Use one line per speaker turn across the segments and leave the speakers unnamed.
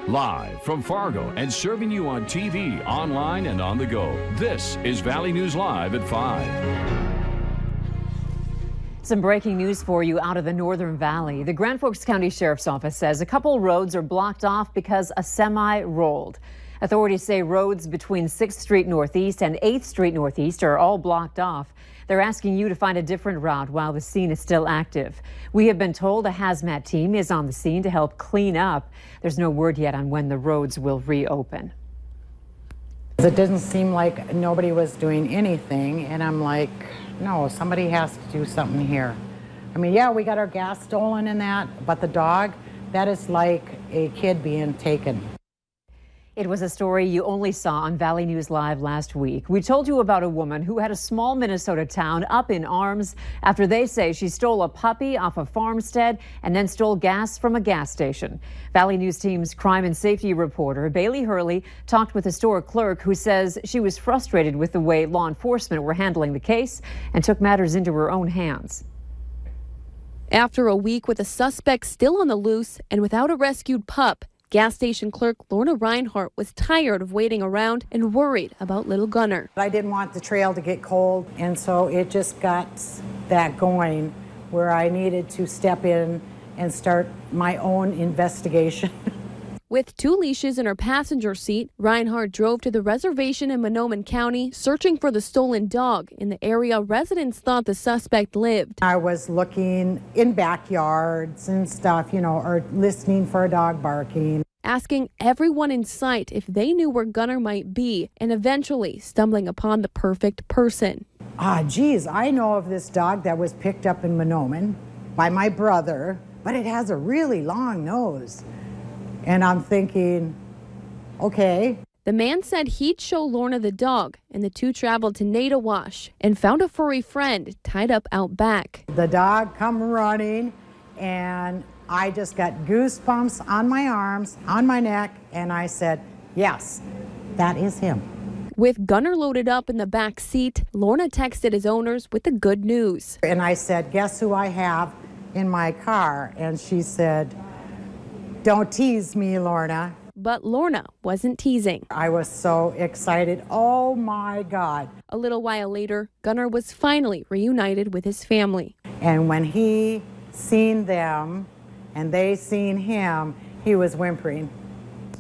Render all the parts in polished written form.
Live from Fargo and serving you on TV, online, and on the go. This is Valley News Live at 5.
Some breaking news for you out of the Northern Valley. The Grand Forks County Sheriff's Office says a couple roads are blocked off because a semi rolled. Authorities say roads between 6th Street Northeast and 8th Street Northeast are all blocked off. They're asking you to find a different route while the scene is still active. We have been told a hazmat team is on the scene to help clean up. There's no word yet on when the roads will reopen.
It didn't seem like nobody was doing anything, and I'm like, no, somebody has to do something here. I mean, yeah, we got our gas stolen and that, but the dog, that is like a kid being taken.
It was a story you only saw on Valley News Live last week. We told you about a woman who had a small Minnesota town up in arms after they say she stole a puppy off a farmstead and then stole gas from a gas station. Valley News Team's crime and safety reporter Bailey Hurley talked with a store clerk who says she was frustrated with the way law enforcement were handling the case and took matters into her own hands.
After a week with a suspect still on the loose and without a rescued pup, gas station clerk Lorna Reinhart was tired of waiting around and worried about little Gunner.
I didn't want the trail to get cold, and so it just got that going where I needed to step in and start my own investigation.
With 2 leashes in her passenger seat, Reinhart drove to the reservation in Mahnomen County searching for the stolen dog in the area residents thought the suspect lived.
I was looking in backyards and stuff, you know, or listening for a dog barking.
Asking everyone in sight if they knew where Gunner might be and eventually stumbling upon the perfect person.
Geez, I know of this dog that was picked up in Mahnomen by my brother, but it has a really long nose. And I'm thinking, okay.
The man said he'd show Lorna the dog, and the two traveled to Naytawash and found a furry friend tied up out back.
The dog come running, and I just got goosebumps on my arms, on my neck, and I said, yes, that is him.
With Gunner loaded up in the back seat, Lorna texted his owners with the good news.
And I said, guess who I have in my car? And she said, don't tease me, Lorna.
But Lorna wasn't teasing.
I was so excited. Oh, my God.
A little while later, Gunner was finally reunited with his family.
And when he seen them and they seen him, he was whimpering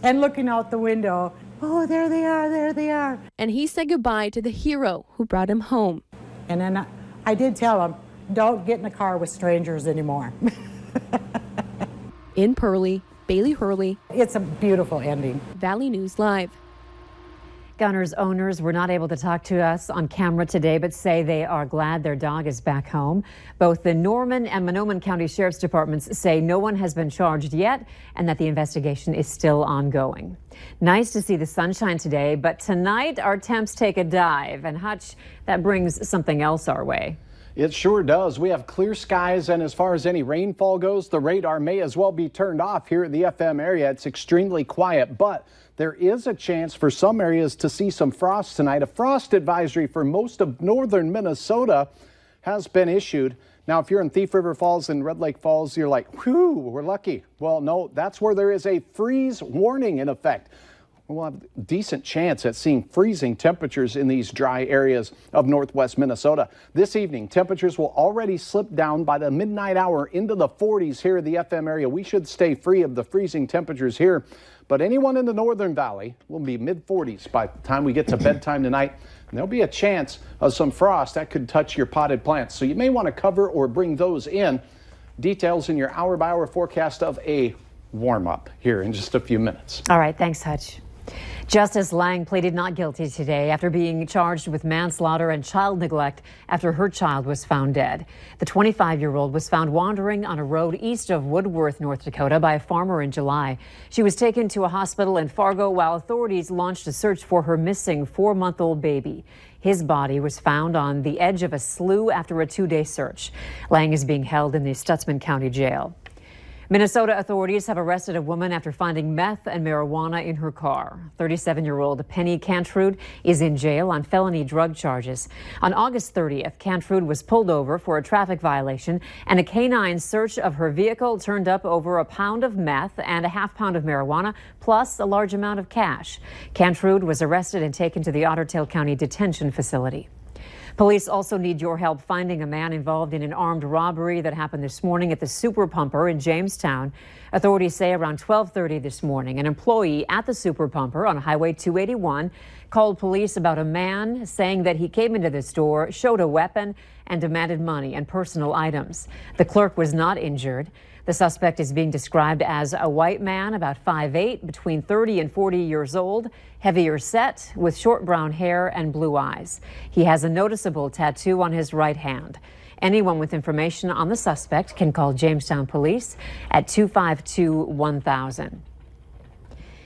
and looking out the window. Oh, there they are, there they are.
And he said goodbye to the hero who brought him home.
And then I did tell him, don't get in a car with strangers anymore.
In Pearly, Bailey Hurley.
It's a beautiful ending.
Valley News Live.
Gunner's owners were not able to talk to us on camera today, but say they are glad their dog is back home. Both the Norman and Mahnomen County Sheriff's Departments say no one has been charged yet and that the investigation is still ongoing. Nice to see the sunshine today, but tonight our temps take a dive. And Hutch, that brings something else our way.
It sure does. We have clear skies, and as far as any rainfall goes, the radar may as well be turned off here at the FM area. It's extremely quiet, but there is a chance for some areas to see some frost tonight. A frost advisory for most of northern Minnesota has been issued. Now, if you're in Thief River Falls and Red Lake Falls, you're like, whew, we're lucky. Well, no, that's where there is a freeze warning in effect. We'll have a decent chance at seeing freezing temperatures in these dry areas of northwest Minnesota. This evening, temperatures will already slip down by the midnight hour into the 40s here in the FM area. We should stay free of the freezing temperatures here, but anyone in the Northern Valley will be mid-40s by the time we get to bedtime tonight. And there'll be a chance of some frost that could touch your potted plants, so you may want to cover or bring those in. Details in your hour-by-hour forecast of a warm-up here in just a few minutes.
All right, thanks, Hutch. Justice Lang pleaded not guilty today after being charged with manslaughter and child neglect after her child was found dead. The 25-year-old was found wandering on a road east of Woodworth, North Dakota by a farmer in July. She was taken to a hospital in Fargo while authorities launched a search for her missing 4-month-old baby. His body was found on the edge of a slough after a 2-day search. Lang is being held in the Stutsman County Jail. Minnesota authorities have arrested a woman after finding meth and marijuana in her car. 37-year-old Penny Cantrud is in jail on felony drug charges. On August 30th, Cantrud was pulled over for a traffic violation, and a canine search of her vehicle turned up over a pound of meth and a half pound of marijuana, plus a large amount of cash. Cantrud was arrested and taken to the Otter Tail County Detention Facility. Police also need your help finding a man involved in an armed robbery that happened this morning at the Super Pumper in Jamestown. Authorities say around 12:30 this morning, an employee at the Super Pumper on Highway 281 called police about a man saying that he came into the store, showed a weapon, and demanded money and personal items. The clerk was not injured. The suspect is being described as a white man, about 5'8", between 30 and 40 years old, heavier set, with short brown hair and blue eyes. He has a noticeable tattoo on his right hand. Anyone with information on the suspect can call Jamestown Police at 252-1000.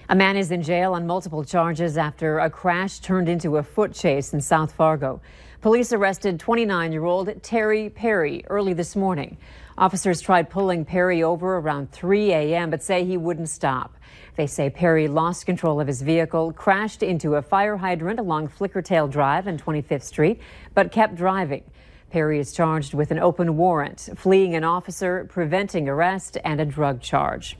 A man is in jail on multiple charges after a crash turned into a foot chase in South Fargo. Police arrested 29-year-old Terry Perry early this morning. Officers tried pulling Perry over around 3 a.m. but say he wouldn't stop. They say Perry lost control of his vehicle, crashed into a fire hydrant along Flickertail Drive and 25th Street, but kept driving. Perry is charged with an open warrant, fleeing an officer, preventing arrest, and a drug charge.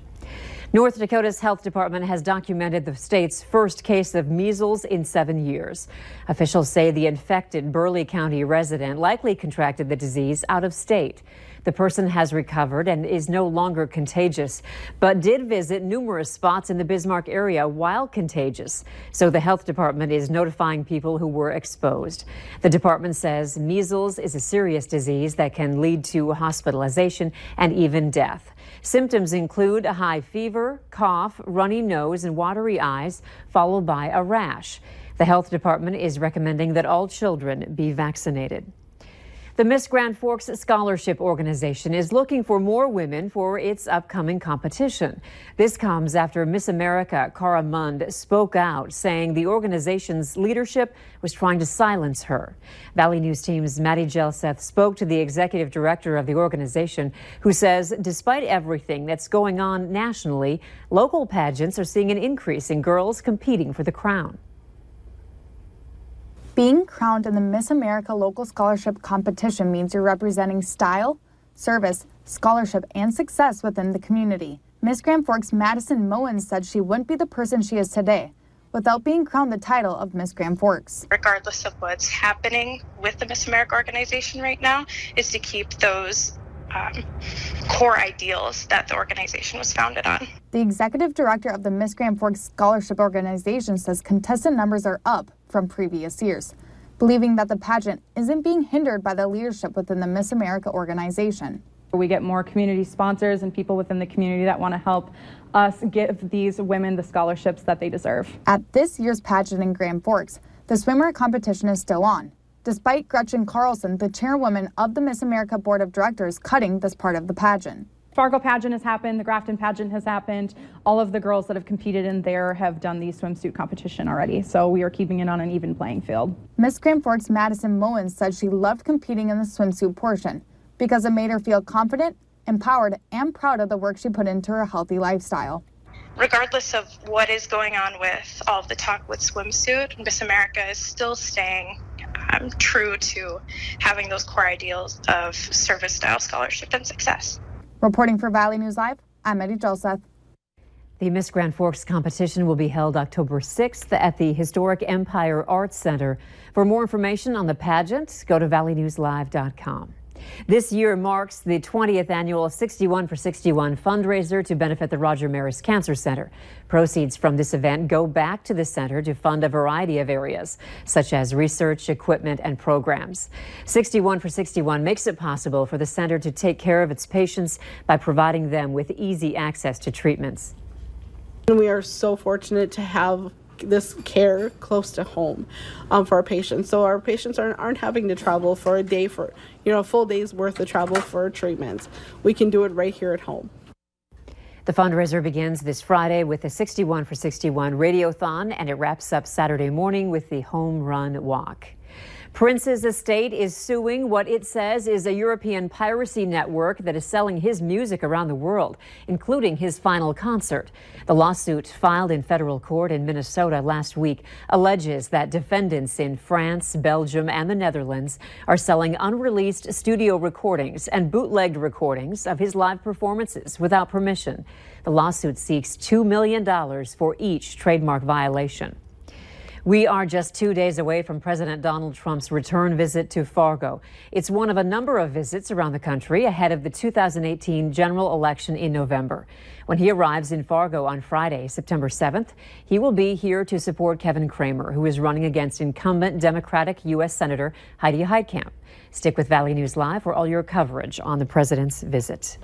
North Dakota's health department has documented the state's first case of measles in 7 years. Officials say the infected Burleigh County resident likely contracted the disease out of state. The person has recovered and is no longer contagious, but did visit numerous spots in the Bismarck area while contagious. So the health department is notifying people who were exposed. The department says measles is a serious disease that can lead to hospitalization and even death. Symptoms include a high fever, cough, runny nose, and watery eyes, followed by a rash. The health department is recommending that all children be vaccinated. The Miss Grand Forks Scholarship Organization is looking for more women for its upcoming competition. This comes after Miss America Cara Mund spoke out, saying the organization's leadership was trying to silence her. Valley News Team's Maddie Gelseth spoke to the executive director of the organization, who says despite everything that's going on nationally, local pageants are seeing an increase in girls competing for the crown.
Being crowned in the Miss America Local Scholarship Competition means you're representing style, service, scholarship, and success within the community. Miss Grand Forks Madison Moen said she wouldn't be the person she is today without being crowned the title of Miss Grand Forks.
Regardless of what's happening with the Miss America organization right now, is to keep those core ideals that the organization was founded on.
The executive director of the Miss Grand Forks Scholarship Organization says contestant numbers are up from previous years, believing that the pageant isn't being hindered by the leadership within the Miss America organization.
We get more community sponsors and people within the community that want to help us give these women the scholarships that they deserve.
At this year's pageant in Grand Forks, the swimwear competition is still on, despite Gretchen Carlson, the chairwoman of the Miss America Board of Directors, cutting this part of the pageant.
Fargo pageant has happened, the Grafton pageant has happened. All of the girls that have competed in there have done the swimsuit competition already, so we are keeping it on an even playing field.
Miss Grand Forks Madison Moen said she loved competing in the swimsuit portion because it made her feel confident, empowered, and proud of the work she put into her healthy lifestyle.
Regardless of what is going on with all of the talk with swimsuit, Miss America is still staying true to having those core ideals of service, style, scholarship, and success.
Reporting for Valley News Live, I'm Eddie Joseph.
The Miss Grand Forks competition will be held October 6th at the historic Empire Arts Center. For more information on the pageant, go to valleynewslive.com. This year marks the 20th annual 61 for 61 fundraiser to benefit the Roger Maris Cancer Center. Proceeds from this event go back to the center to fund a variety of areas, such as research, equipment, and programs. 61 for 61 makes it possible for the center to take care of its patients by providing them with easy access to treatments.
We are so fortunate to have this care close to home for our patients. So our patients aren't having to travel for a day for, a full day's worth of travel for treatments. We can do it right here at home.
The fundraiser begins this Friday with the 61 for 61 Radiothon, and it wraps up Saturday morning with the Home Run Walk. Prince's estate is suing what it says is a European piracy network that is selling his music around the world, including his final concert. The lawsuit, filed in federal court in Minnesota last week, alleges that defendants in France, Belgium, and the Netherlands are selling unreleased studio recordings and bootlegged recordings of his live performances without permission. The lawsuit seeks $2 million for each trademark violation. We are just 2 days away from President Donald Trump's return visit to Fargo. It's one of a number of visits around the country ahead of the 2018 general election in November. When he arrives in Fargo on Friday, September 7th, he will be here to support Kevin Cramer, who is running against incumbent Democratic U.S. Senator Heidi Heitkamp. Stick with Valley News Live for all your coverage on the president's visit.